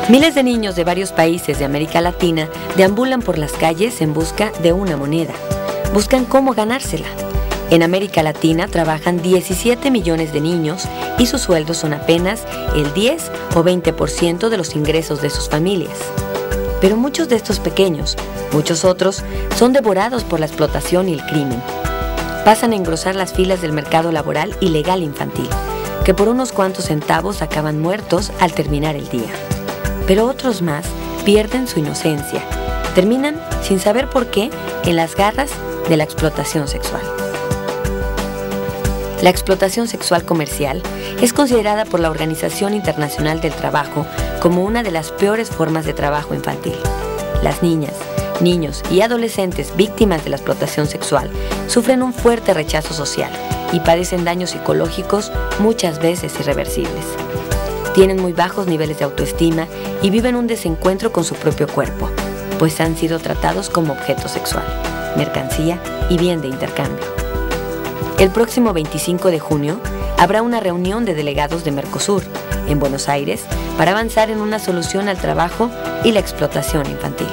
Miles de niños de varios países de América Latina deambulan por las calles en busca de una moneda. Buscan cómo ganársela. En América Latina trabajan 17 millones de niños y sus sueldos son apenas el 10 o 20% de los ingresos de sus familias. Pero muchos de estos pequeños, muchos otros, son devorados por la explotación y el crimen. Pasan a engrosar las filas del mercado laboral ilegal infantil, que por unos cuantos centavos acaban muertos al terminar el día. Pero otros más pierden su inocencia, terminan sin saber por qué en las garras de la explotación sexual. La explotación sexual comercial es considerada por la Organización Internacional del Trabajo como una de las peores formas de trabajo infantil. Las niñas, niños y adolescentes víctimas de la explotación sexual sufren un fuerte rechazo social y padecen daños psicológicos muchas veces irreversibles. Tienen muy bajos niveles de autoestima y viven un desencuentro con su propio cuerpo, pues han sido tratados como objeto sexual, mercancía y bien de intercambio. El próximo 25 de junio habrá una reunión de delegados de Mercosur en Buenos Aires para avanzar en una solución al trabajo y la explotación infantil.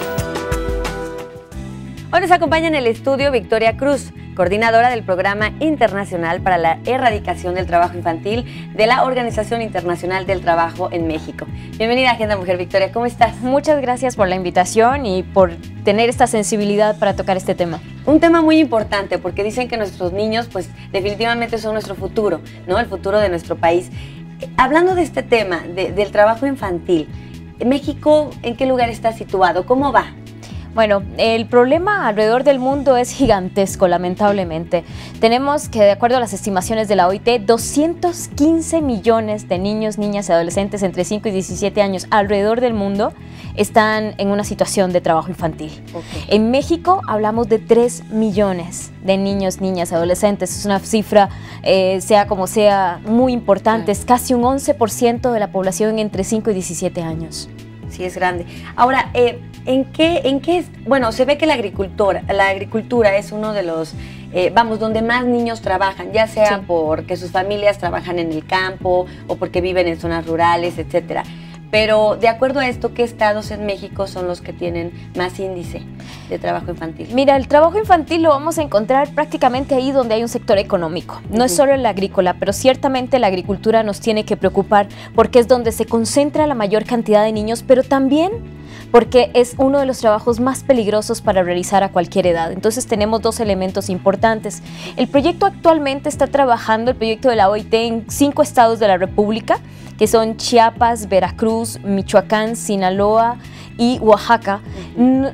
Hoy nos acompaña en el estudio Victoria Cruz, coordinadora del Programa Internacional para la Erradicación del Trabajo Infantil de la Organización Internacional del Trabajo en México. Bienvenida a Agenda Mujer, Victoria, ¿cómo estás? Muchas gracias por la invitación y por tener esta sensibilidad para tocar este tema. Un tema muy importante porque dicen que nuestros niños pues definitivamente son nuestro futuro, ¿no? El futuro de nuestro país. Hablando de este tema, del trabajo infantil, ¿México en qué lugar está situado? ¿Cómo va? Bueno, el problema alrededor del mundo es gigantesco, lamentablemente. Tenemos que, de acuerdo a las estimaciones de la OIT, 215 millones de niños, niñas y adolescentes entre 5 y 17 años alrededor del mundo están en una situación de trabajo infantil. Okay. En México hablamos de 3 millones de niños, niñas y adolescentes. Es una cifra, sea como sea, muy importante. Es casi un 11% de la población entre 5 y 17 años. Sí, es grande. Ahora, ¿en qué es? Bueno, se ve que la agricultura es uno de los, donde más niños trabajan, ya sea porque sus familias trabajan en el campo o porque viven en zonas rurales, etcétera. Pero, de acuerdo a esto, ¿qué estados en México son los que tienen más índice de trabajo infantil? Mira, el trabajo infantil lo vamos a encontrar prácticamente ahí donde hay un sector económico. No es solo el agrícola, pero ciertamente la agricultura nos tiene que preocupar porque es donde se concentra la mayor cantidad de niños, pero también porque es uno de los trabajos más peligrosos para realizar a cualquier edad. Entonces tenemos dos elementos importantes. El proyecto actualmente está trabajando, el proyecto de la OIT, en 5 estados de la República, que son Chiapas, Veracruz, Michoacán, Sinaloa y Oaxaca.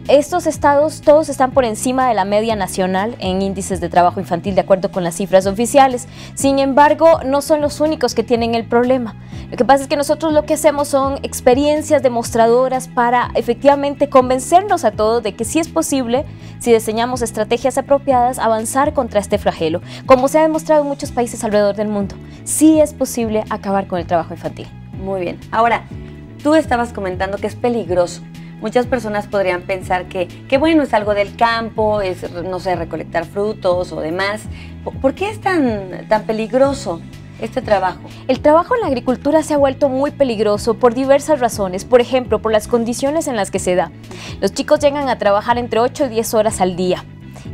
Estos estados todos están por encima de la media nacional en índices de trabajo infantil, de acuerdo con las cifras oficiales. Sin embargo, no son los únicos que tienen el problema. Lo que pasa es que nosotros lo que hacemos son experiencias demostradoras para efectivamente convencernos a todos de que sí es posible, si diseñamos estrategias apropiadas, avanzar contra este flagelo. Como se ha demostrado en muchos países alrededor del mundo, sí es posible acabar con el trabajo infantil. Muy bien. Ahora, tú estabas comentando que es peligroso. Muchas personas podrían pensar que bueno, es algo del campo, es, no sé, recolectar frutos o demás. ¿Por qué es tan peligroso este trabajo? El trabajo en la agricultura se ha vuelto muy peligroso por diversas razones. Por ejemplo, por las condiciones en las que se da. Los chicos llegan a trabajar entre 8 y 10 horas al día.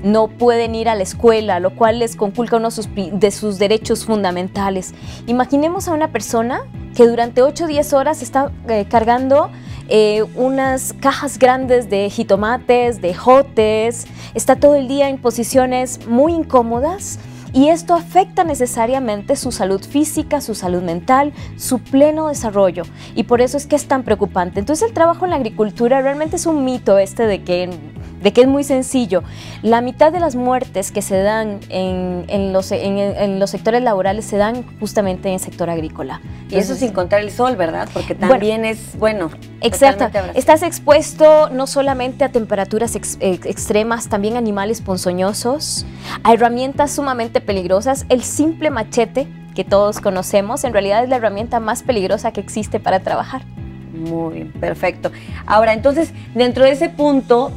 No pueden ir a la escuela, lo cual les conculca uno de sus derechos fundamentales. Imaginemos a una persona que durante 8 o 10 horas está cargando unas cajas grandes de jitomates, de ejotes, está todo el día en posiciones muy incómodas. Y esto afecta necesariamente su salud física, su salud mental, su pleno desarrollo. Y por eso es que es tan preocupante. Entonces el trabajo en la agricultura realmente es un mito de que es muy sencillo. La mitad de las muertes que se dan en los sectores laborales se dan justamente en el sector agrícola. Y eso sin contar el sol, ¿verdad? Porque también es, bueno, exacto. Estás expuesto no solamente a temperaturas extremas, también a animales ponzoñosos, a herramientas sumamente peligrosas. El simple machete que todos conocemos, en realidad es la herramienta más peligrosa que existe para trabajar. Muy bien, perfecto. Ahora, entonces, dentro de ese punto,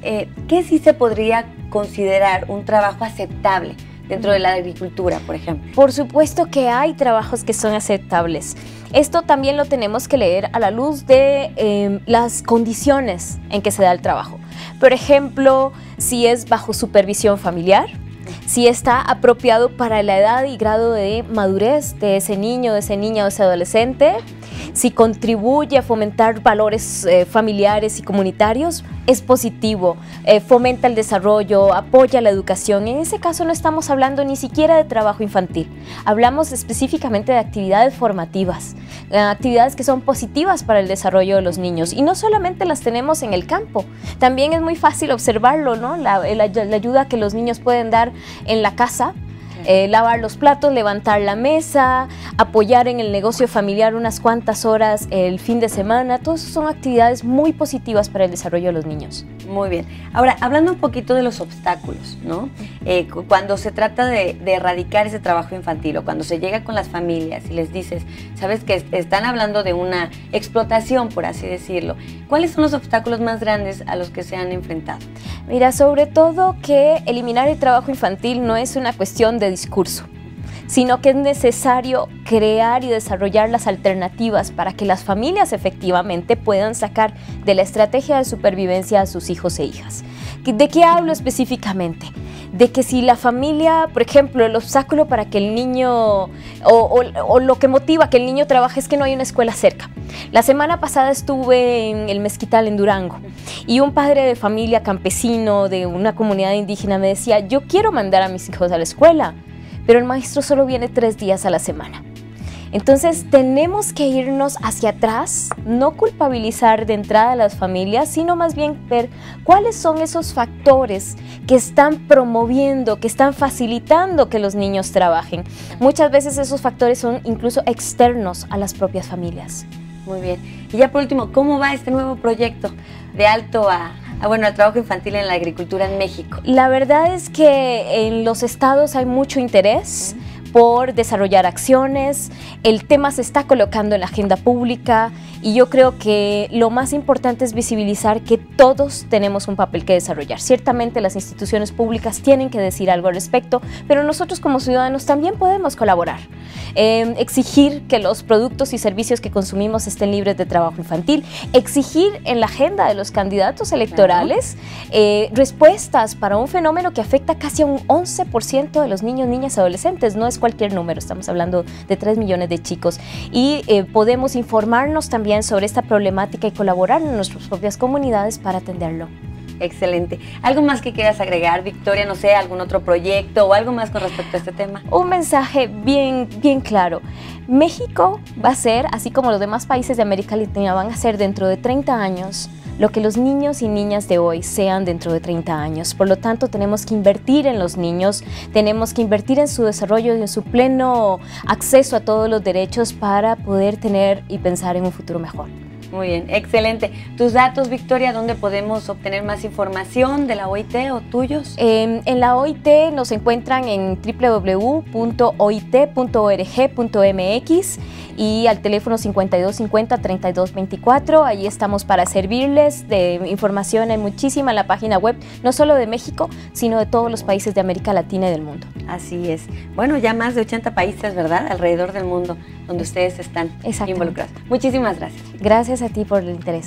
¿qué sí se podría considerar un trabajo aceptable? dentro de la agricultura, por ejemplo? Por supuesto que hay trabajos que son aceptables. Esto también lo tenemos que leer a la luz de las condiciones en que se da el trabajo. Por ejemplo, si es bajo supervisión familiar, si está apropiado para la edad y grado de madurez de ese niño, de esa niña o ese adolescente, si contribuye a fomentar valores familiares y comunitarios, es positivo, fomenta el desarrollo, apoya la educación. En ese caso no estamos hablando ni siquiera de trabajo infantil, hablamos específicamente de actividades formativas, actividades que son positivas para el desarrollo de los niños. Y no solamente las tenemos en el campo, también es muy fácil observarlo, ¿no? La ayuda que los niños pueden dar en la casa. Lavar los platos, levantar la mesa, apoyar en el negocio familiar unas cuantas horas el fin de semana, todas son actividades muy positivas para el desarrollo de los niños. Muy bien. Ahora, hablando un poquito de los obstáculos, ¿no? Cuando se trata de erradicar ese trabajo infantil o cuando se llega con las familias y les dices, sabes que están hablando de una explotación, por así decirlo, ¿cuáles son los obstáculos más grandes a los que se han enfrentado? Mira, sobre todo que eliminar el trabajo infantil no es una cuestión de discurso, sino que es necesario crear y desarrollar las alternativas para que las familias efectivamente puedan sacar de la estrategia de supervivencia a sus hijos e hijas. ¿De qué hablo específicamente? De que si la familia, por ejemplo, el obstáculo para que el niño, o lo que motiva que el niño trabaje es que no hay una escuela cerca. La semana pasada estuve en el Mezquital, en Durango, y un padre de familia campesino de una comunidad indígena me decía, yo quiero mandar a mis hijos a la escuela, pero el maestro solo viene 3 días a la semana. Entonces tenemos que irnos hacia atrás, no culpabilizar de entrada a las familias, sino más bien ver cuáles son esos factores que están promoviendo, que están facilitando que los niños trabajen. Muchas veces esos factores son incluso externos a las propias familias. Muy bien. Y ya por último, ¿cómo va este nuevo proyecto de alto al trabajo infantil en la agricultura en México? La verdad es que en los estados hay mucho interés por desarrollar acciones, el tema se está colocando en la agenda pública y yo creo que lo más importante es visibilizar que todos tenemos un papel que desarrollar. Ciertamente las instituciones públicas tienen que decir algo al respecto, pero nosotros como ciudadanos también podemos colaborar. Exigir que los productos y servicios que consumimos estén libres de trabajo infantil, exigir en la agenda de los candidatos electorales respuestas para un fenómeno que afecta casi a un 11% de los niños, niñas y adolescentes. No es cualquier número, estamos hablando de 3 millones de chicos y podemos informarnos también sobre esta problemática y colaborar en nuestras propias comunidades para atenderlo. Excelente. ¿Algo más que quieras agregar, Victoria? No sé, algún otro proyecto o algo más con respecto a este tema. Un mensaje bien claro. México va a ser, así como los demás países de América Latina, van a ser dentro de 30 años lo que los niños y niñas de hoy sean dentro de 30 años. Por lo tanto, tenemos que invertir en los niños, tenemos que invertir en su desarrollo y en su pleno acceso a todos los derechos para poder tener y pensar en un futuro mejor. Muy bien, excelente. ¿Tus datos, Victoria, dónde podemos obtener más información de la OIT o tuyos? En la OIT nos encuentran en www.oit.org.mx y al teléfono 5250-3224. Ahí estamos para servirles. De información hay muchísima en la página web, no solo de México, sino de todos los países de América Latina y del mundo. Así es. Bueno, ya más de 80 países, ¿verdad? Alrededor del mundo donde ustedes están involucrados. Muchísimas gracias. Gracias a ti por el interés.